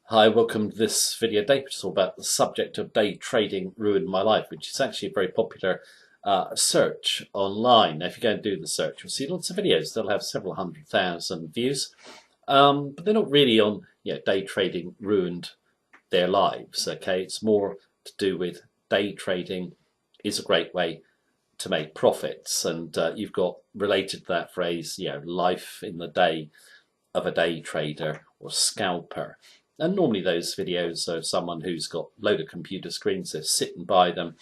Hi, welcome to this video today, which is all about the subject of day trading ruined my life, which is actually a very popular search online. Now, if you go and do the search, you'll see lots of videos. They'll have several 100,000 views, but they're not really on day trading ruined their lives. Okay, it's more to do with day trading is a great way to make profits, and you've got related to that phrase, life in the day of a day trader or scalper. And normally those videos are someone who's got a load of computer screens, they're sitting by them,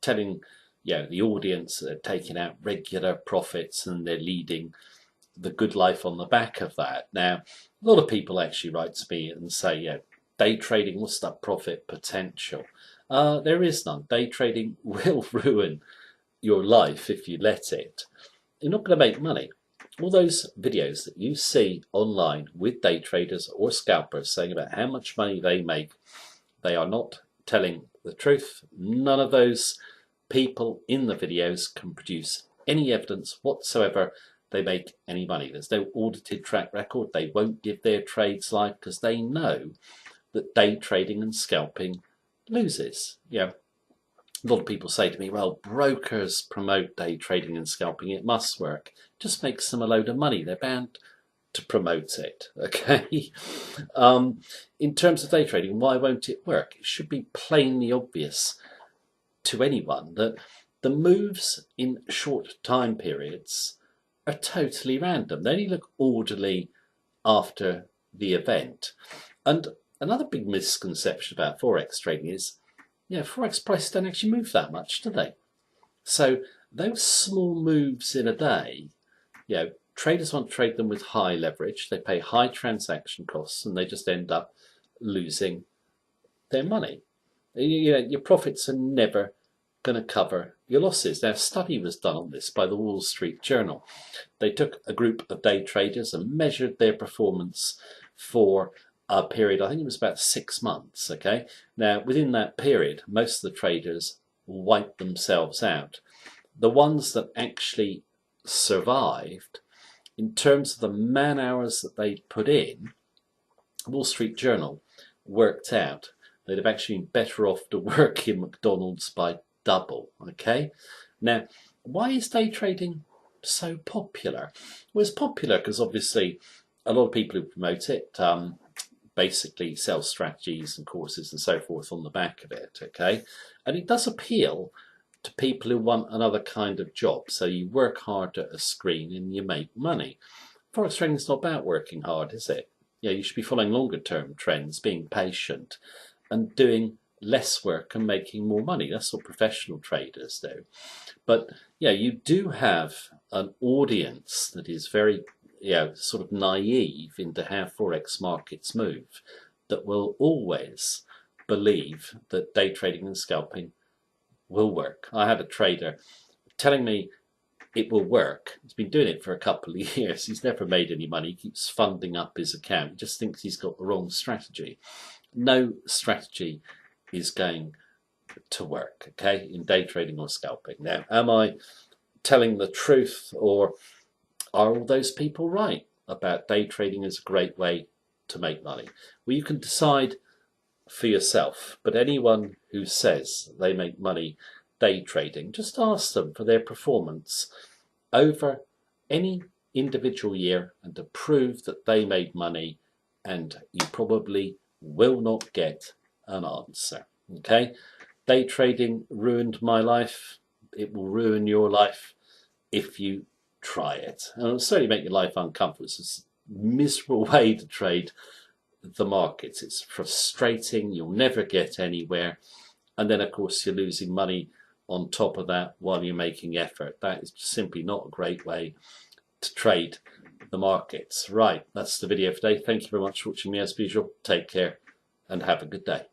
telling the audience that they're taking out regular profits and they're leading the good life on the back of that. Now, a lot of people actually write to me and say, day trading, what's that profit potential? There is none. Day trading will ruin your life if you let it. You're not going to make money. All those videos that you see online with day traders or scalpers saying about how much money they make, they are not telling the truth. None of those people in the videos can produce any evidence whatsoever they make any money. There's no audited track record. They won't give their trades live because they know that day trading and scalping loses. A lot of people say to me, well, brokers promote day trading and scalping, it must work. It just makes them a load of money. They're bound to promote it, okay? In terms of day trading, why won't it work? It should be plainly obvious to anyone that the moves in short time periods are totally random. They only look orderly after the event. And another big misconception about Forex trading is Forex prices don't actually move that much, do they? So those small moves in a day, traders want to trade them with high leverage. They pay high transaction costs and they just end up losing their money. Your profits are never going to cover your losses. Now, a study was done on this by the Wall Street Journal. They took a group of day traders and measured their performance for a period, I think it was about 6 months, okay? Now, within that period, most of the traders wiped themselves out. The ones that actually survived, in terms of the man hours that they'd put in, Wall Street Journal worked out they'd have actually been better off to work in McDonald's by double, okay? Now, why is day trading so popular? Well, it's popular because obviously a lot of people who promote it basically sell strategies and courses and so forth on the back of it, okay? And it does appeal to people who want another kind of job. So you work hard at a screen and you make money. Forex trading is not about working hard, is it? You should be following longer term trends, being patient and doing less work and making more money. That's what professional traders do. But you do have an audience that is very sort of naive into how Forex markets move, that will always believe that day trading and scalping will work. I had a trader telling me it will work. He's been doing it for a couple of years. He's never made any money. He keeps funding up his account. He just thinks he's got the wrong strategy. No strategy is going to work, okay, in day trading or scalping. Now, am I telling the truth, or are all those people right about day trading as a great way to make money? Well, you can decide for yourself, but anyone who says they make money day trading, just ask them for their performance over any individual year and to prove that they made money, and you probably will not get an answer, okay? Day trading ruined my life. It will ruin your life if you try it. And it'll certainly make your life uncomfortable. It's a miserable way to trade the markets. It's frustrating. You'll never get anywhere. And then, of course, you're losing money on top of that while you're making effort. That is simply not a great way to trade the markets. Right, that's the video for today. Thank you very much for watching me as usual. Take care and have a good day.